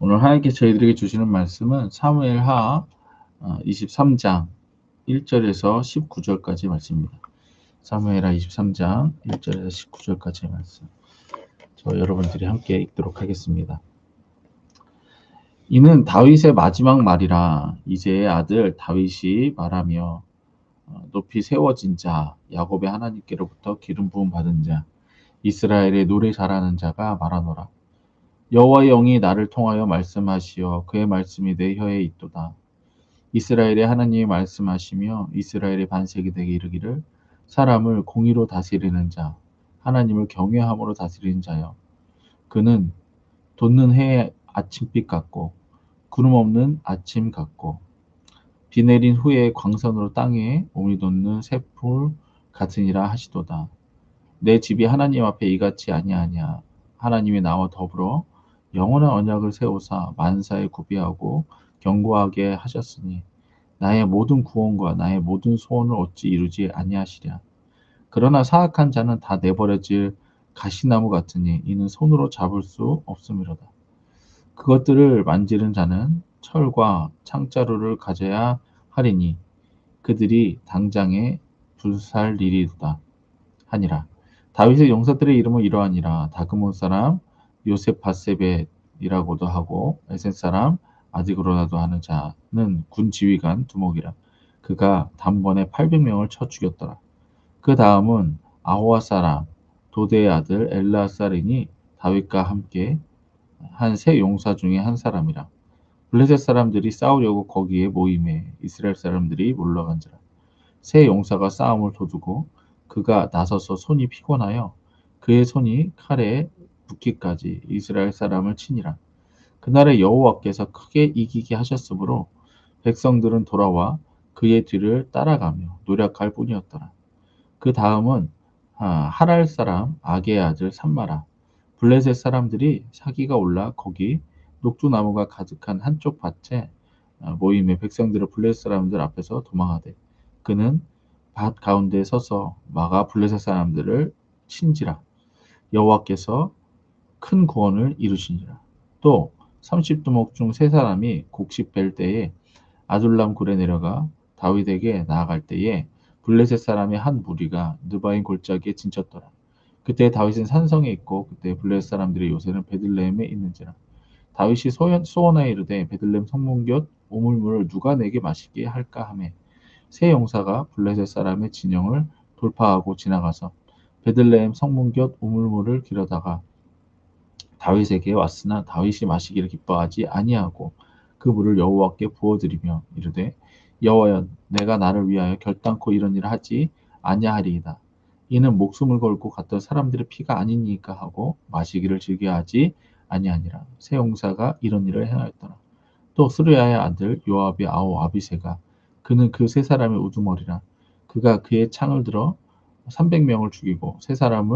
오늘 하나님께 저희들에게 주시는 말씀은 사무엘하 23장 1절에서 19절까지 말씀입니다. 사무엘하 23장 1절에서 19절까지의 말씀. 저 여러분들이 함께 읽도록 하겠습니다. 이는 다윗의 마지막 말이라. 이제의 아들 다윗이 말하며 높이 세워진 자, 야곱의 하나님께로부터 기름 부음 받은 자, 이스라엘의 노래 잘하는 자가 말하노라. 여호와의 영이 나를 통하여 말씀하시어 그의 말씀이 내 혀에 있도다. 이스라엘의 하나님이 말씀하시며 이스라엘의 반석이 되게 이르기를 사람을 공의로 다스리는 자, 하나님을 경외함으로 다스리는 자여. 그는 돋는 해의 아침빛 같고 구름 없는 아침 같고 비 내린 후에 광선으로 땅에 오미 돋는 새풀 같으니라 하시도다. 내 집이 하나님 앞에 이같이 아니하냐. 하나님이 나와 더불어 영원한 언약을 세우사 만사에 구비하고 견고하게 하셨으니 나의 모든 구원과 나의 모든 소원을 어찌 이루지 아니하시랴. 그러나 사악한 자는 다 내버려질 가시나무 같으니 이는 손으로 잡을 수 없음이로다. 그것들을 만지는 자는 철과 창자루를 가져야 하리니 그들이 당장에 불살리리로다 하니라. 다윗의 용사들의 이름은 이러하니라. 다그몬 사람 요셉바세벳이라고도 하고 에센 사람 아디그로나도 하는 자는 군 지휘관 두목이라. 그가 단번에 800명을 쳐 죽였더라. 그 다음은 아호와 사람 도대의 아들 엘라살이니 다윗과 함께 한 세 용사 중에 한 사람이라. 블레셋 사람들이 싸우려고 거기에 모임에 이스라엘 사람들이 몰러간지라. 세 용사가 싸움을 도두고 그가 나서서 손이 피곤하여 그의 손이 칼에 붓기까지 이스라엘 사람을 치니라. 그날에 여호와께서 크게 이기게 하셨으므로 백성들은 돌아와 그의 뒤를 따라가며 노력할 뿐이었더라. 그 다음은 하랄 사람 아게의 아들 삼마라. 블레셋 사람들이 사기가 올라 거기 녹두나무가 가득한 한쪽 밭에 모임에 백성들을 블레셋 사람들 앞에서 도망하되 그는 밭 가운데 서서 막아 블레셋 사람들을 친지라. 여호와께서 큰 구원을 이루시니라. 또 30두목 중 세 사람이 곡식 벨 때에 아둘람 굴에 내려가 다윗에게 나아갈 때에 블레셋 사람의 한 무리가 느바인 골짜기에 진쳤더라. 그때 다윗은 산성에 있고 그때 블레셋 사람들의 요새는 베들레헴에 있는지라. 다윗이 소원하여 이르되 베들레헴 성문 곁 우물물을 누가 내게 마시게 할까 하매 세 용사가 블레셋 사람의 진영을 돌파하고 지나가서 베들레헴 성문 곁 우물물을 기르다가 다윗에게 왔으나 다윗이 마시기를 기뻐하지 아니하고 그 물을 여호와께 부어드리며 이르되 여호와여 내가 나를 위하여 결단코 이런 일을 하지 아니하리이다. 이는 목숨을 걸고 갔던 사람들의 피가 아니니까 하고 마시기를 즐겨하지 아니하니라. 세 용사가 이런 일을 행하였더라. 또 스루야의 아들 요압의 아우 아비새가 그는 그 세 사람의 우두머리라. 그가 그의 창을 들어 300명을 죽이고 세 사람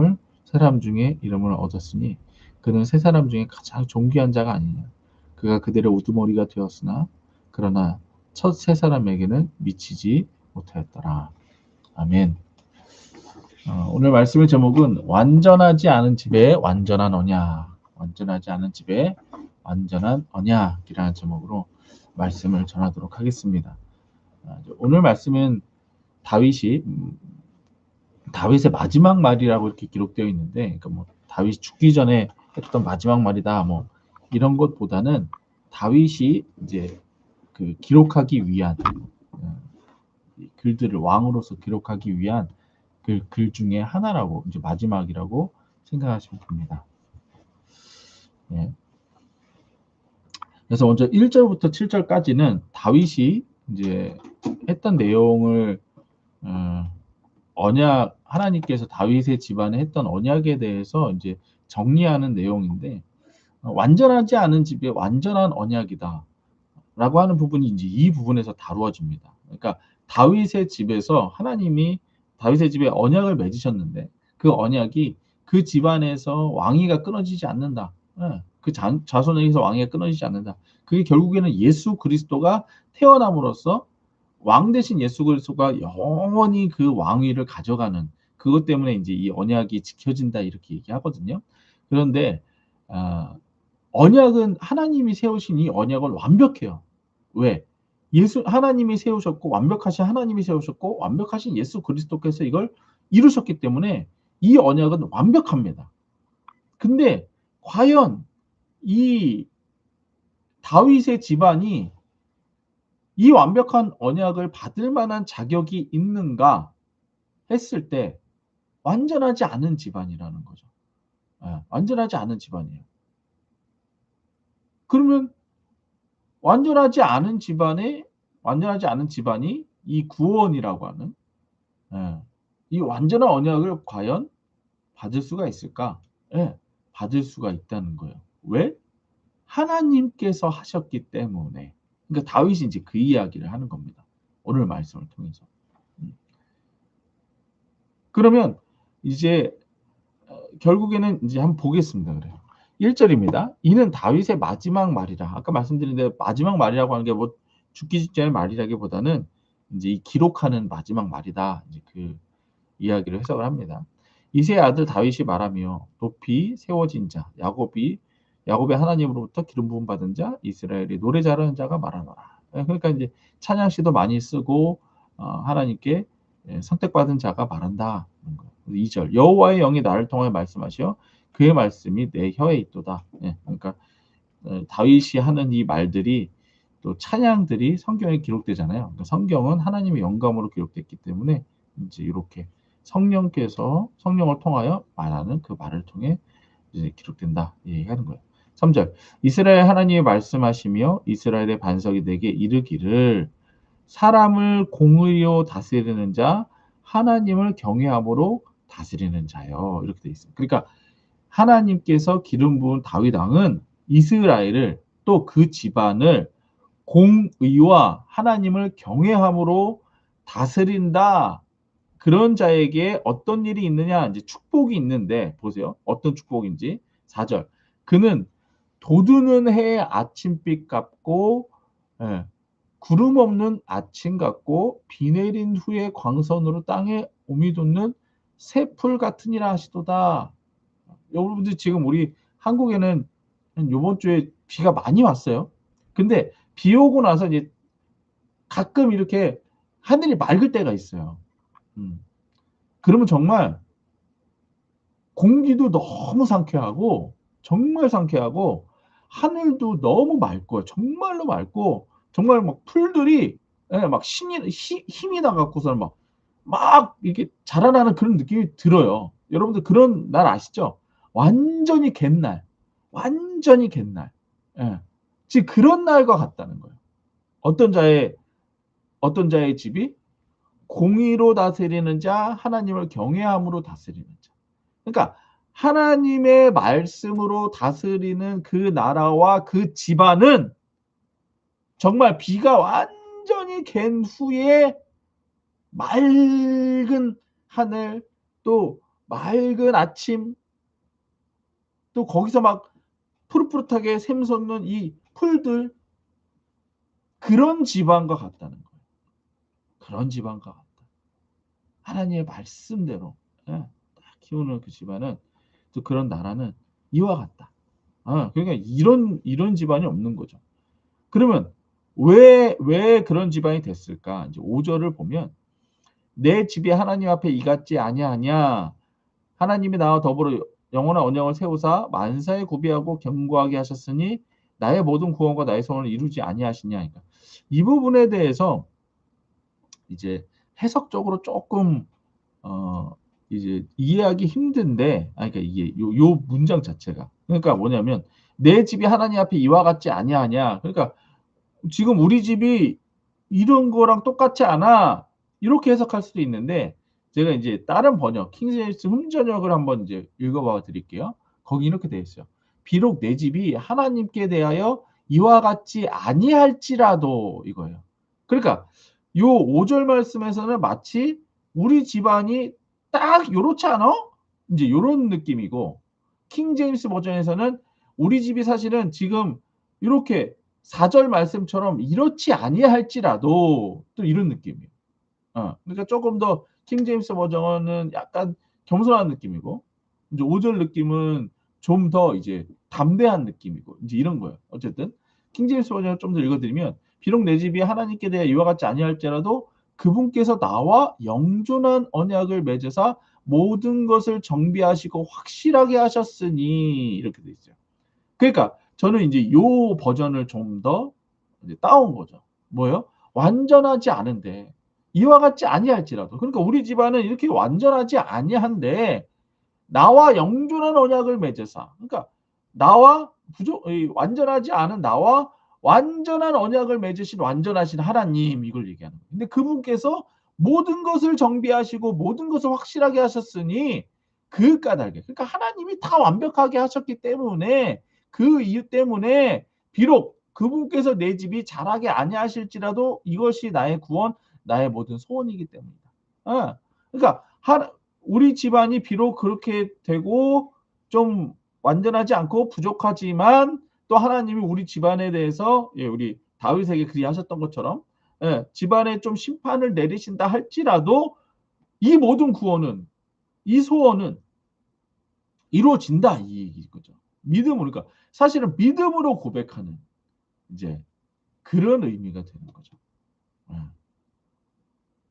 중에 이름을 얻었으니 그는 세 사람 중에 가장 존귀한 자가 아니냐. 그가 그들의 우두머리가 되었으나 그러나 첫 세 사람에게는 미치지 못하였더라. 아멘. 오늘 말씀의 제목은 완전하지 않은 집에 완전한 언약. 완전하지 않은 집에 완전한 언약이라는 제목으로 말씀을 전하도록 하겠습니다. 오늘 말씀은 다윗의 마지막 말이라고 이렇게 기록되어 있는데, 그러니까 뭐 다윗이 죽기 전에 했던 마지막 말이다, 뭐 이런 것보다는 다윗이 이제 그 기록하기 위한 글들을 왕으로서 기록하기 위한 그 글 중에 하나라고 이제 마지막이라고 생각하시면 됩니다. 예. 그래서 먼저 1절부터 7절까지는 다윗이 이제 했던 내용을 언약 하나님께서 다윗의 집안에 했던 언약에 대해서 이제 정리하는 내용인데 완전하지 않은 집에 완전한 언약이다 라고 하는 부분이 이제 이 부분에서 다루어집니다. 그러니까 다윗의 집에서 하나님이 다윗의 집에 언약을 맺으셨는데 그 언약이 그 집안에서 왕위가 끊어지지 않는다. 그 자손에게서 왕위가 끊어지지 않는다. 그게 결국에는 예수 그리스도가 태어남으로써 왕 대신 예수 그리스도가 영원히 그 왕위를 가져가는 그것 때문에 이제 이 언약이 지켜진다 이렇게 얘기하거든요. 그런데 언약은 하나님이 세우신 이 언약은 완벽해요. 왜? 하나님이 세우셨고 완벽하신 하나님이 세우셨고 완벽하신 예수 그리스도께서 이걸 이루셨기 때문에 이 언약은 완벽합니다. 근데 과연 이 다윗의 집안이 이 완벽한 언약을 받을 만한 자격이 있는가 했을 때 완전하지 않은 집안이라는 거죠. 예, 완전하지 않은 집안이에요. 그러면 완전하지 않은 집안이 이 구원이라고 하는, 예, 이 완전한 언약을 과연 받을 수가 있을까? 예, 받을 수가 있다는 거예요. 왜? 하나님께서 하셨기 때문에. 그러니까 다윗이 이제 그 이야기를 하는 겁니다. 오늘 말씀을 통해서. 그러면 이제 결국에는 이제 한번 보겠습니다. 그래요. 1절입니다. 이는 다윗의 마지막 말이라. 아까 말씀드린 대로 마지막 말이라고 하는 게 뭐 죽기 직전의 말이라기보다는 이제 이 기록하는 마지막 말이다. 이제 그 이야기를 해석을 합니다. 이새의 아들 다윗이 말하며 높이 세워진 자 야곱의 하나님으로부터 기름 부음 받은 자 이스라엘이 노래 잘하는 자가 말하노라. 그러니까 이제 찬양시도 많이 쓰고 하나님께 선택받은 자가 말한다. 2절 여호와의 영이 나를 통하여 말씀하시어 그의 말씀이 내 혀에 있도다. 그러니까 다윗이 하는 이 말들이 또 찬양들이 성경에 기록되잖아요. 그러니까 성경은 하나님의 영감으로 기록됐기 때문에 이제 이렇게 성령을 통하여 말하는 그 말을 통해 이제 기록된다 얘기하는 거예요. 3절 이스라엘 하나님이 말씀하시며 이스라엘의 반석이 내게 이르기를 사람을 공의로 다스리는 자 하나님을 경외함으로 다스리는 자요. 이렇게 돼 있어요. 그러니까 하나님께서 기름 부은 다윗 왕은 이스라엘을 또 그 집안을 공의와 하나님을 경외함으로 다스린다. 그런 자에게 어떤 일이 있느냐? 이제 축복이 있는데 보세요. 어떤 축복인지. 4절. 그는 돋우는 해의 아침빛 같고 구름 없는 아침 같고 비 내린 후에 광선으로 땅에 오미 돋는 새풀 같으니라 하시도다. 여러분들 지금 우리 한국에는 요번 주에 비가 많이 왔어요. 근데 비 오고 나서 이제 가끔 이렇게 하늘이 맑을 때가 있어요. 그러면 정말 공기도 너무 상쾌하고 정말 상쾌하고 하늘도 너무 맑고 정말로 맑고 정말 막 풀들이 막 힘이 나갖고서 막 이렇게 자라나는 그런 느낌이 들어요. 여러분들 그런 날 아시죠? 완전히 갯날, 완전히 갯날. 예. 지금 그런 날과 같다는 거예요. 어떤 자의 집이 공의로 다스리는 자, 하나님을 경외함으로 다스리는 자. 그러니까 하나님의 말씀으로 다스리는 그 나라와 그 집안은 정말 비가 완전히 갠 후에 맑은 하늘 또 맑은 아침 또 거기서 막 푸릇푸릇하게 샘솟는 이 풀들 그런 집안과 같다는 거예요. 그런 집안과 같다. 하나님의 말씀대로 딱 키우는 그 집안은 또 그런 나라는 이와 같다. 그러니까 이런 집안이 없는 거죠. 그러면 왜 그런 집안이 됐을까? 이제 5절을 보면 내 집이 하나님 앞에 이같지 아니하냐? 하나님이 나와 더불어 영원한 언약을 세우사 만사에 구비하고 견고하게 하셨으니 나의 모든 구원과 나의 소원을 이루지 아니하시냐. 그러니까 이 부분에 대해서 이제 해석적으로 조금 이제 이해하기 힘든데, 그러니까 이게 요 문장 자체가 그러니까 뭐냐면 내 집이 하나님 앞에 이와 같지 아니하냐. 그러니까 지금 우리 집이 이런 거랑 똑같지 않아. 이렇게 해석할 수도 있는데 제가 이제 다른 번역 킹제임스 흠전역을 한번 이제 읽어봐 드릴게요. 거기 이렇게 되어 있어요. 비록 내 집이 하나님께 대하여 이와 같지 아니할지라도 이거예요. 그러니까 요 5절 말씀에서는 마치 우리 집안이 딱 요렇지 않아? 이제 요런 느낌이고 킹제임스 버전에서는 우리 집이 사실은 지금 이렇게 4절 말씀처럼 이렇지 아니할지라도 또 이런 느낌이에요. 그러니까 조금 더 킹제임스 버전은 약간 겸손한 느낌이고 이제 5절 느낌은 좀 더 이제 담대한 느낌이고 이제 이런 거예요. 어쨌든 킹제임스 버전을 좀 더 읽어드리면 비록 내 집이 하나님께 대해 이와 같지 아니할지라도 그분께서 나와 영존한 언약을 맺으사 모든 것을 정비하시고 확실하게 하셨으니 이렇게 돼 있어요. 그러니까 저는 이제 요 버전을 좀 더 따온 거죠. 뭐예요? 완전하지 않은데 이와 같지 아니할지라도 그러니까 우리 집안은 이렇게 완전하지 아니한데 나와 영존한 언약을 맺으사 그러니까 나와 완전하지 않은 나와 완전한 언약을 맺으신 완전하신 하나님 이걸 얘기하는 거예요. 근데 그분께서 모든 것을 정비하시고 모든 것을 확실하게 하셨으니 그 까닭에 그러니까 하나님이 다 완벽하게 하셨기 때문에 그 이유 때문에 비록 그분께서 내 집이 잘하게 아니하실지라도 이것이 나의 구원 나의 모든 소원이기 때문이다. 그러니까 우리 집안이 비록 그렇게 되고 좀 완전하지 않고 부족하지만 또 하나님이 우리 집안에 대해서 우리 다윗에게 그리하셨던 것처럼 집안에 좀 심판을 내리신다 할지라도 이 모든 구원은 이 소원은 이루어진다 이 얘기인 거죠. 믿음으로 그러니까 사실은 믿음으로 고백하는 이제 그런 의미가 되는 거죠.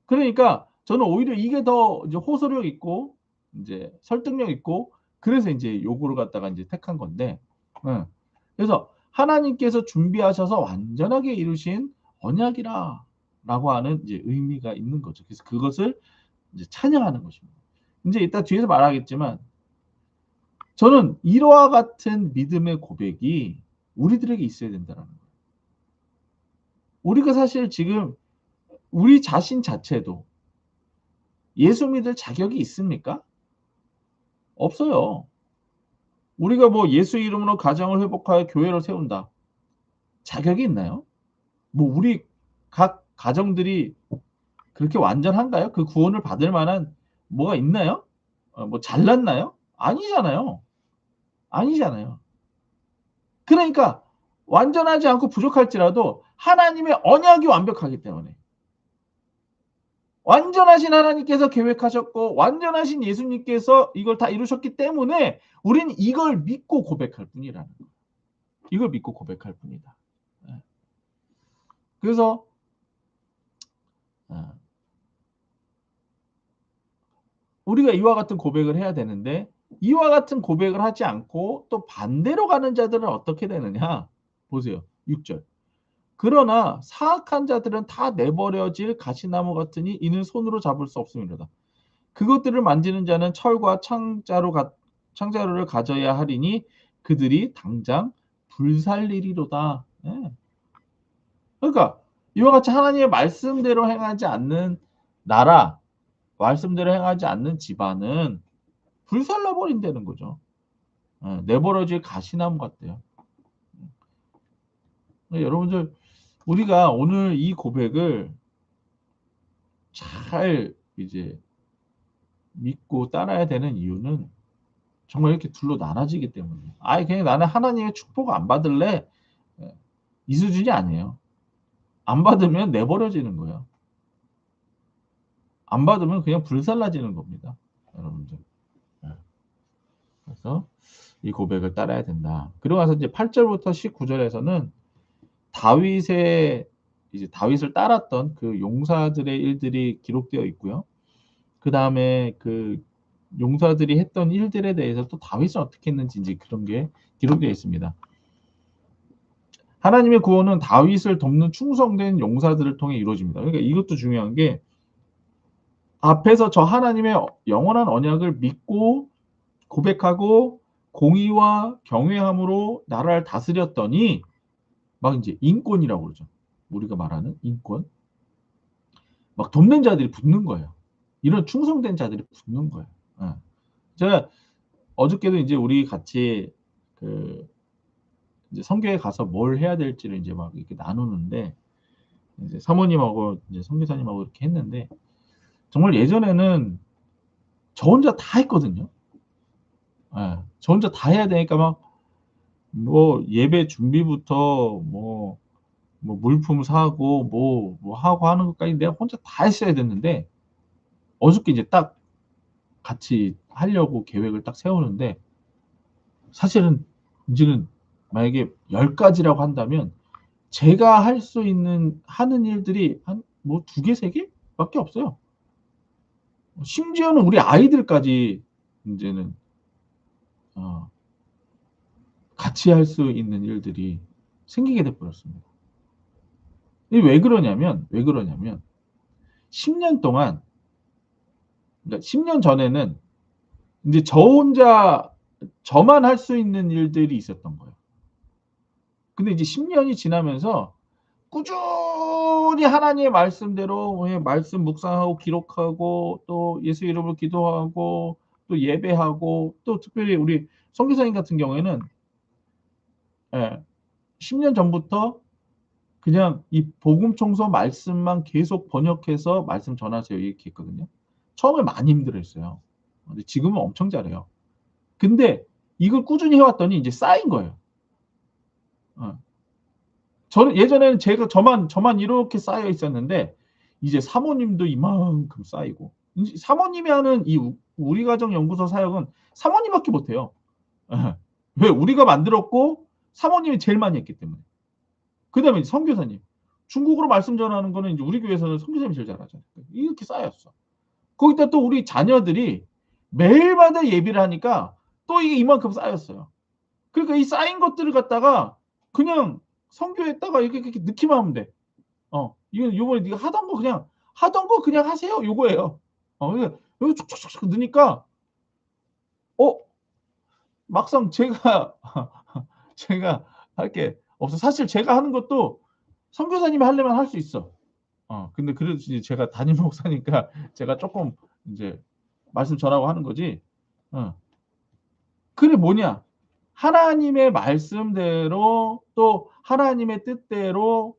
그러니까 저는 오히려 이게 더 이제 호소력 있고 이제 설득력 있고 그래서 이제 요거를 갖다가 이제 택한 건데 그래서 하나님께서 준비하셔서 완전하게 이루신 언약이라라고 하는 이제 의미가 있는 거죠. 그래서 그것을 이제 찬양하는 것입니다. 이제 이따 뒤에서 말하겠지만 저는 이와 같은 믿음의 고백이 우리들에게 있어야 된다는 거예요. 우리가 사실 지금 우리 자신 자체도 예수 믿을 자격이 있습니까? 없어요. 우리가 뭐 예수 이름으로 가정을 회복하여 교회를 세운다. 자격이 있나요? 뭐 우리 각 가정들이 그렇게 완전한가요? 그 구원을 받을 만한 뭐가 있나요? 뭐 잘났나요? 아니잖아요. 아니잖아요. 그러니까 완전하지 않고 부족할지라도 하나님의 언약이 완벽하기 때문에 완전하신 하나님께서 계획하셨고 완전하신 예수님께서 이걸 다 이루셨기 때문에 우리는 이걸 믿고 고백할 뿐이라는 거예요. 이걸 믿고 고백할 뿐이다. 그래서 우리가 이와 같은 고백을 해야 되는데 이와 같은 고백을 하지 않고 또 반대로 가는 자들은 어떻게 되느냐? 보세요. 6절. 그러나 사악한 자들은 다 내버려질 가시나무 같으니 이는 손으로 잡을 수 없음이로다. 그것들을 만지는 자는 철과 창자루를 가져야 하리니 그들이 당장 불살리리로다. 그러니까 이와 같이 하나님의 말씀대로 행하지 않는 나라, 말씀대로 행하지 않는 집안은 불살라 버린다는 거죠. 내버려질 가시나무 같대요. 여러분들 우리가 오늘 이 고백을 잘 이제 믿고 따라야 되는 이유는 정말 이렇게 둘로 나눠지기 때문이에요. 그냥 나는 하나님의 축복 안 받을래. 이 수준이 아니에요. 안 받으면 내버려지는 거예요. 안 받으면 그냥 불살라지는 겁니다. 여러분들. 그래서 이 고백을 따라야 된다. 그러고 나서 이제 8절부터 19절에서는 다윗을 따랐던 그 용사들의 일들이 기록되어 있고요. 그 다음에 그 용사들이 했던 일들에 대해서 또 다윗은 어떻게 했는지 이제 그런 게 기록되어 있습니다. 하나님의 구원은 다윗을 돕는 충성된 용사들을 통해 이루어집니다. 그러니까 이것도 중요한 게 앞에서 저 하나님의 영원한 언약을 믿고 고백하고 공의와 경외함으로 나라를 다스렸더니 막 이제 인권이라고 그러죠. 우리가 말하는 인권. 막 돕는 자들이 붙는 거예요. 이런 충성된 자들이 붙는 거예요. 제가 어저께도 이제 우리 같이 그 이제 선교에 가서 뭘 해야 될지를 이제 막 이렇게 나누는데 이제 사모님하고 이제 선교사님하고 이렇게 했는데 정말 예전에는 저 혼자 다 했거든요. 저 혼자 다 해야 되니까 막 뭐 예배 준비부터 뭐 물품 사고 뭐 하고 하는 것까지 내가 혼자 다 했어야 됐는데 어저께 이제 딱 같이 하려고 계획을 딱 세우는데 사실은 이제는 만약에 10가지라고 한다면 제가 할 수 있는 하는 일들이 한 뭐 2개, 3개 밖에 없어요. 심지어는 우리 아이들까지 인제는 어 같이 할 수 있는 일들이 생기게 돼 버렸습니다. 이게 왜 그러냐면 10년 동안, 그러니까 10년 전에는 인제 저 혼자 저만 할 수 있는 일들이 있었던 거예요. 근데 이제 10 년이 지나면서 꾸준히 하나님의 말씀대로 예 말씀 묵상하고 기록하고 또 예수 이름으로 기도하고 또 예배하고 또 특별히 우리 선교사님 같은 경우에는 예 10년 전부터 그냥 이 복음 청소 말씀만 계속 번역해서 "말씀 전하세요." 이렇게 했거든요. 처음에 많이 힘들어했어요. 근데 지금은 엄청 잘해요. 근데 이걸 꾸준히 해 왔더니 인제 쌓인 거예요. 어. 저는 예전에는 제가 저만 이렇게 쌓여 있었는데 이제 사모님도 이만큼 쌓이고 인제 사모님이 하는 이 우리 가정 연구소 사역은 사모님밖에 못 해요. 예. 왜? 우리가 만들었고 사모님이 제일 많이 했기 때문에. 그다음에 이제 선교사님. 중국어로 말씀 전하는 거는 인제 우리 교회에서는 선교사님이 제일 잘하잖아요. 이렇게 쌓였어. 거기다 또 우리 자녀들이 매일마다 예배를 하니까 또 이게 이만큼 쌓였어요. 그러니까 이 쌓인 것들을 갖다가 그냥 선교에다가 이렇게 넣기만 하면 돼. 이거 요번에 네가 하던 거 그냥 하세요 요거예요. 그래서 여기 촉촉촉촉 넣으니까 어 막상 제가 제가 할 게 없어. 사실 제가 하는 것도 선교사님이 하려면 할 수 있어. 근데 그래도 이제 제가 담임 목사니까 제가 쪼끔 인제 말씀 전하고 하는 거지. 어. 그게 뭐냐? 하나님의 말씀대로 또 하나님의 뜻대로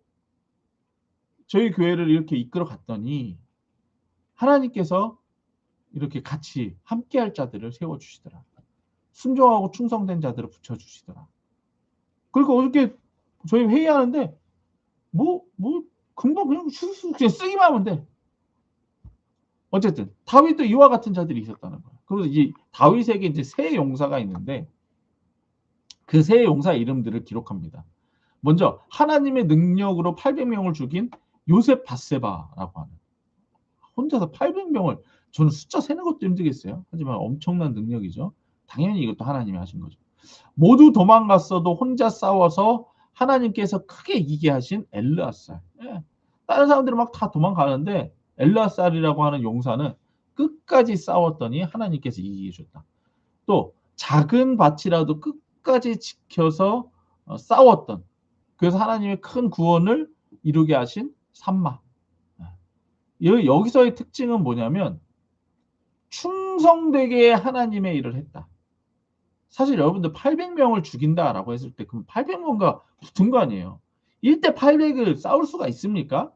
저희 교회를 이렇게 이끌어 갔더니 하나님께서 이렇게 같이 함께할 자들을 세워 주시더라. 순종하고 충성된 자들을 붙여 주시더라. 그러니까 어저께 저희 회의하는데 뭐 금방 그냥 슥슥 그냥 쓰기만 하면 돼. 어쨌든 다윗도 이와 같은 자들이 있었다는 거야. 그래서 이 다윗에게 이제 세 용사가 있는데 그 세 용사 이름들을 기록합니다. 먼저 하나님의 능력으로 800 명을 죽인 요셉 밧세바라고 하는, 혼자서 800 명을, 저는 숫자 세는 것도 힘들겠어요. 하지만 엄청난 능력이죠. 당연히 이것도 하나님이 하신 거죠. 모두 도망갔어도 혼자 싸워서 하나님께서 크게 이기게 하신 엘르앗살. 예. 다른 사람들은 막 다 도망가는데 엘르앗살이라고 하는 용사는 끝까지 싸웠더니 하나님께서 이기게 해줬다. 또 작은 밭이라도 끝까지 지켜서 싸웠던, 그래서 하나님의 큰 구원을 이루게 하신 삼마. 여기서의 특징은 뭐냐면 충성되게 하나님의 일을 했다. 사실 여러분들 800 명을 죽인다라고 했을 때 그럼 800 명과 붙은 거 아니에요. 1대 800을 싸울 수가 있습니까?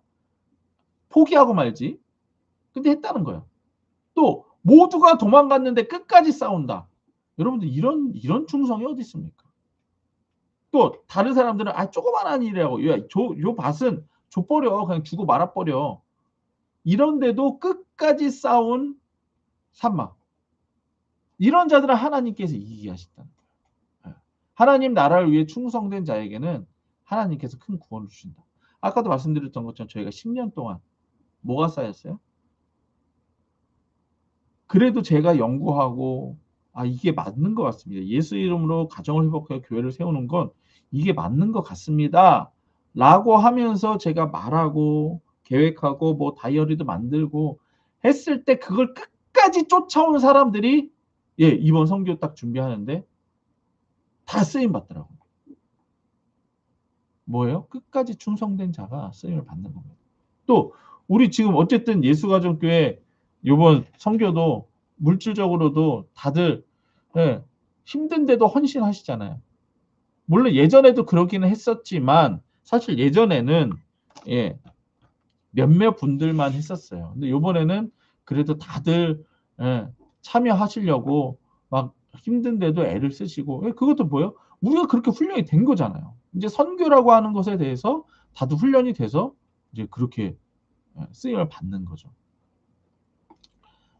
포기하고 말지. 근데 했다는 거예요. 또 모두가 도망갔는데 끝까지 싸운다. 여러분들 이런 충성이 어디 있습니까? 또 다른 사람들은 조그마한 일이라고 야 요 밭은 줘 버려. 그냥 주고 말아 버려. 이런데도 끝까지 싸운 삼마. 이런 자들은 하나님께서 이기게 하신다는 거예요. 예. 하나님 나라를 위해 충성된 자에게는 하나님께서 큰 구원을 주신다. 아까도 말씀드렸던 것처럼 저희가 10년 동안 뭐가 쌓였어요? 그래도 제가 연구하고 이게 맞는 것 같습니다. 예수 이름으로 가정을 회복하여 교회를 세우는 건 이게 맞는 것 같습니다.'라고 하면서 제가 말하고 계획하고 뭐 다이어리도 만들고 했을 때 그걸 끝까지 쫓아온 사람들이 이번 선교 딱 준비하는데 다 쓰임 받더라고요. 뭐예요? 끝까지 충성된 자가 쓰임을 받는 겁니다. 또 우리 지금 어쨌든 예수가족교회 요번 선교도 물질적으로도 다들 힘든데도 헌신하시잖아요. 물론 예전에도 그러기는 했었지만 사실 예전에는 예 몇몇 분들만 했었어요. 근데 요번에는 그래도 다들 참여하시려고 막 힘든데도 애를 쓰시고, 그것도 뭐예요? 우리가 그렇게 훈련이 된 거잖아요. 인제 선교라고 하는 것에 대해서 다들 훈련이 돼서 이제 그렇게 쓰임을 받는 거죠.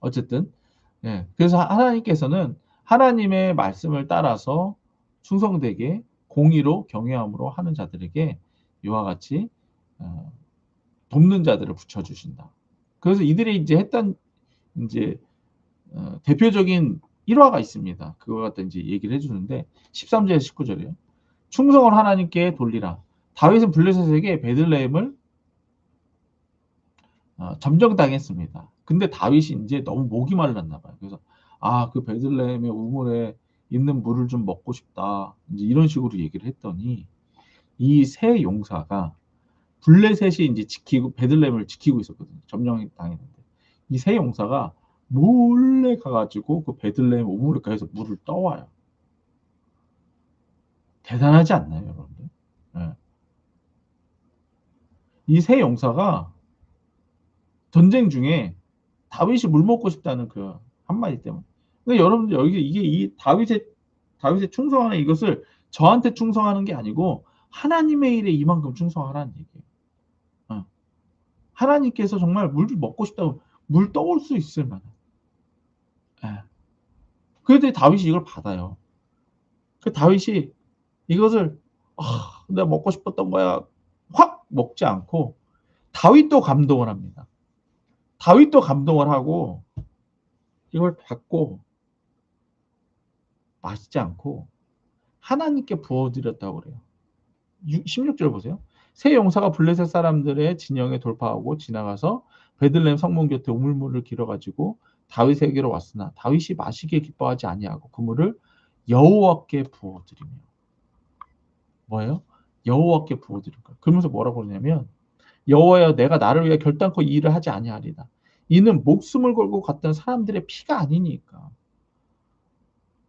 어쨌든 그래서 하나님께서는 하나님의 말씀을 따라서 충성되게 공의로 경외함으로 하는 자들에게 이와 같이 돕는 자들을 붙여주신다. 그래서 이들이 이제 했던 이제 대표적인 일화가 있습니다. 그거 갖다 이제 얘기를 해주는데 13절에서 19절이에요. 충성을 하나님께 돌리라. 다윗은 블레셋에게 베들레헴을 점령당했습니다. 근데 다윗이 이제 너무 목이 말랐나 봐요. 그래서 그 베들레헴의 우물에 있는 물을 좀 먹고 싶다. 이제 이런 식으로 얘기를 했더니 이 세 용사가 블레셋이 이제 베들레헴을 지키고 있었거든요. 점령이 당했는데 이 세 용사가 몰래 가가지고 그 베들레헴 우물가에서 물을 떠와요. 대단하지 않나요, 여러분들? 네. 이 세 용사가 전쟁 중에 다윗이 물 먹고 싶다는 그 한마디 때문에. 근데 여러분들 여기 이게 이 다윗의 충성하는 이것을 저한테 충성하는 게 아니고 하나님의 일에 이만큼 충성하라는 얘기예요. 하나님께서 정말 물을 먹고 싶다고 물 떠올 수 있을 만한. 그런데 다윗이 이걸 받아요. 그 다윗이 이것을 내가 먹고 싶었던 거야 확 먹지 않고 다윗도 감동을 합니다. 다윗도 감동을 하고 이걸 받고 마시지 않고 하나님께 부어드렸다고 그래요. 16절 보세요. 세 용사가 블레셋 사람들의 진영에 돌파하고 지나가서 베들레헴 성문 곁에 우물물을 길어가지고 다윗에게로 왔으나 다윗이 마시기에 기뻐하지 아니하고 그 물을 여호와께 부어드리며. 뭐예요? 여호와께 부어드린 거예요. 그러면서 뭐라고 그러냐면 여호와여 내가 나를 위해 결단코 이 일을 하지 아니하리다. 이는 목숨을 걸고 갔던 사람들의 피가 아니니까.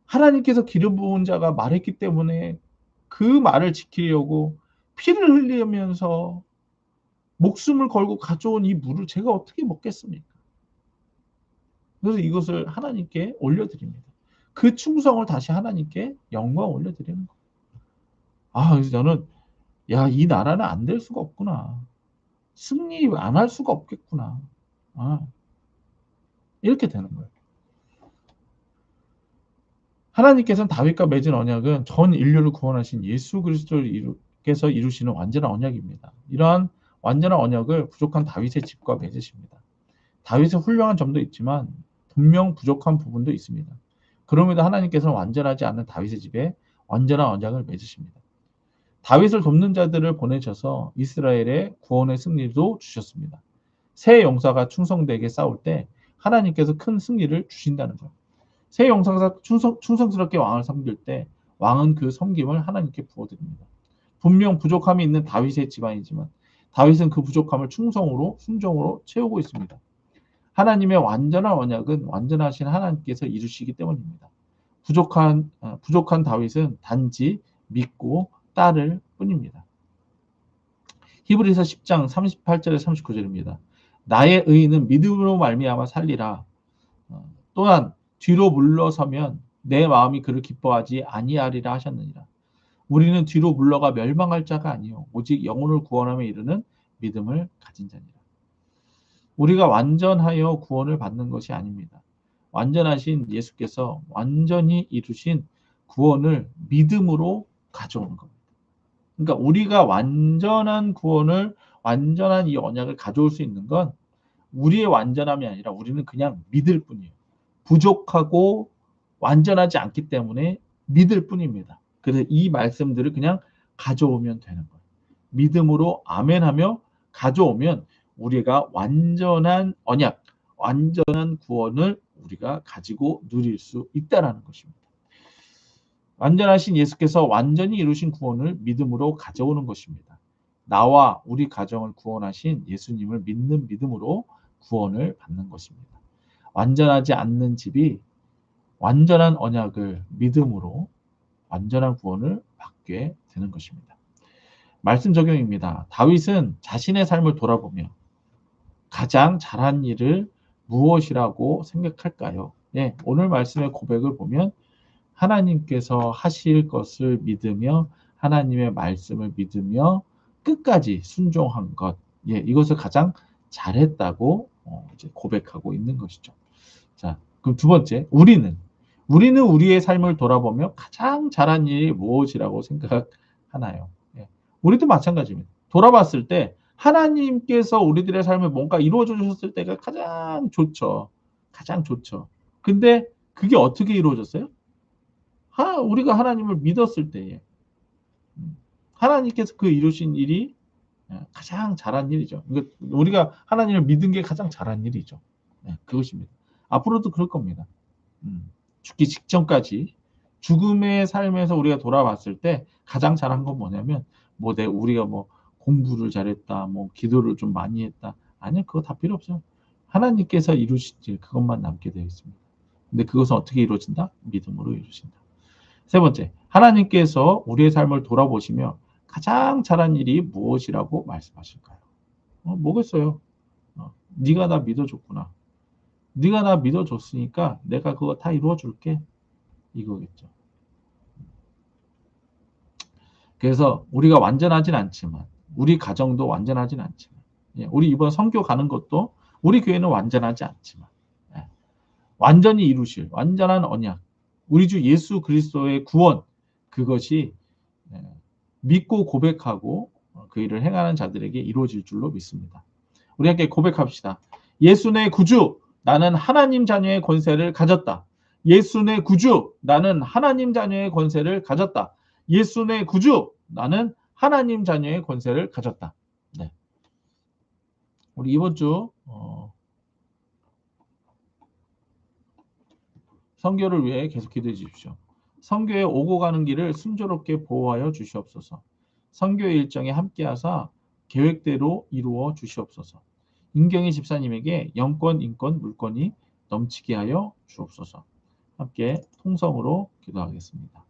하나님께서 기름 부은 자가 말했기 때문에 그 말을 지키려고 피를 흘리면서 목숨을 걸고 가져온 이 물을 제가 어떻게 먹겠습니까? 그래서 이것을 하나님께 올려드립니다. 그 충성을 다시 하나님께 영광 올려드리는 거예요. 그래서 저는 이 나라는 안 될 수가 없구나. 승리 안 할 수가 없겠구나. 이렇게 되는 거예요. 하나님께서는 다윗과 맺은 언약은 전 인류를 구원하신 예수 그리스도께서 이루시는 완전한 언약입니다. 이러한 완전한 언약을 부족한 다윗의 집과 맺으십니다. 다윗의 훌륭한 점도 있지만 분명 부족한 부분도 있습니다. 그럼에도 하나님께서는 완전하지 않은 다윗의 집에 완전한 언약을 맺으십니다. 다윗을 돕는 자들을 보내셔서 이스라엘의 구원의 승리도 주셨습니다. 새 용사가 충성되게 싸울 때 하나님께서 큰 승리를 주신다는 거예요. 새 용사가 충성스럽게 왕을 섬길 때 왕은 그 섬김을 하나님께 부어드립니다. 분명 부족함이 있는 다윗의 집안이지만 다윗은 그 부족함을 충성으로 순종으로 채우고 있습니다. 하나님의 완전한 언약은 완전하신 하나님께서 이루시기 때문입니다. 부족한 다윗은 단지 믿고 따를 뿐입니다. 히브리서 10장 38절에 39절입니다. 나의 의인은 믿음으로 말미암아 살리라. 또한 뒤로 물러서면 내 마음이 그를 기뻐하지 아니하리라 하셨느니라. 우리는 뒤로 물러가 멸망할 자가 아니요 오직 영혼을 구원함에 이르는 믿음을 가진 자니라. 우리가 완전하여 구원을 받는 것이 아닙니다. 완전하신 예수께서 완전히 이루신 구원을 믿음으로 가져오는 겁니다. 그러니까 우리가 완전한 구원을 완전한 이 언약을 가져올 수 있는 건 우리의 완전함이 아니라 우리는 그냥 믿을 뿐이에요. 부족하고 완전하지 않기 때문에 믿을 뿐입니다. 그래서 이 말씀들을 그냥 가져오면 되는 거예요. 믿음으로 아멘하며 가져오면 우리가 완전한 언약, 완전한 구원을 우리가 가지고 누릴 수 있다는 것입니다. 완전하신 예수께서 완전히 이루신 구원을 믿음으로 가져오는 것입니다. 나와 우리 가정을 구원하신 예수님을 믿는 믿음으로 구원을 받는 것입니다. 완전하지 않는 집이 완전한 언약을 믿음으로 완전한 구원을 받게 되는 것입니다. 말씀 적용입니다. 다윗은 자신의 삶을 돌아보며 가장 잘한 일을 무엇이라고 생각할까요? 네, 오늘 말씀의 고백을 보면 하나님께서 하실 것을 믿으며 하나님의 말씀을 믿으며 끝까지 순종한 것, 이것을 가장 잘했다고 이제 고백하고 있는 것이죠. 자, 그럼 두 번째, 우리는 우리는 우리의 삶을 돌아보며 가장 잘한 일이 무엇이라고 생각하나요? 예. 우리도 마찬가지입니다. 돌아봤을 때 하나님께서 우리들의 삶에 뭔가 이루어 주셨을 때가 가장 좋죠. 가장 좋죠. 근데 그게 어떻게 이루어졌어요? 우리가 하나님을 믿었을 때에 하나님께서 그 이루신 일이 가장 잘한 일이죠. 그러니까 우리가 하나님을 믿은 게 가장 잘한 일이죠. 그것입니다. 앞으로도 그럴 겁니다. 죽기 직전까지 죽음의 삶에서 우리가 돌아봤을 때 가장 잘한 건 뭐냐면 우리가 공부를 잘했다, 기도를 좀 많이 했다. 아니요, 그거 다 필요 없어요. 하나님께서 이루신 일 그것만 남게 되어 있습니다. 근데 그것은 어떻게 이루어진다? 믿음으로 이루어진다. 세 번째, 하나님께서 우리의 삶을 돌아보시며 가장 잘한 일이 무엇이라고 말씀하실까요? 뭐겠어요? 네가 나 믿어줬구나. 네가 나 믿어줬으니까 내가 그거 다 이루어줄게. 이거겠죠. 그래서 우리가 완전하진 않지만 우리 가정도 완전하진 않지만 우리 이번 선교 가는 것도 우리 교회는 완전하지 않지만 완전히 이루실 완전한 언약 우리 주 예수 그리스도의 구원 그것이 믿고 고백하고 그 일을 행하는 자들에게 이루어질 줄로 믿습니다. 우리 함께 고백합시다. 예수 내 구주 나는 하나님 자녀의 권세를 가졌다. 예수 내 구주 나는 하나님 자녀의 권세를 가졌다. 예수 내 구주 나는 하나님 자녀의 권세를 가졌다. 네. 우리 이번 주 선교를 위해 계속 기도해 주십시오. 선교에 오고 가는 길을 순조롭게 보호하여 주시옵소서. 선교의 일정에 함께하사 계획대로 이루어 주시옵소서. 임경희 집사님에게 영권, 인권, 물권이 넘치게 하여 주옵소서. 함께 통성으로 기도하겠습니다.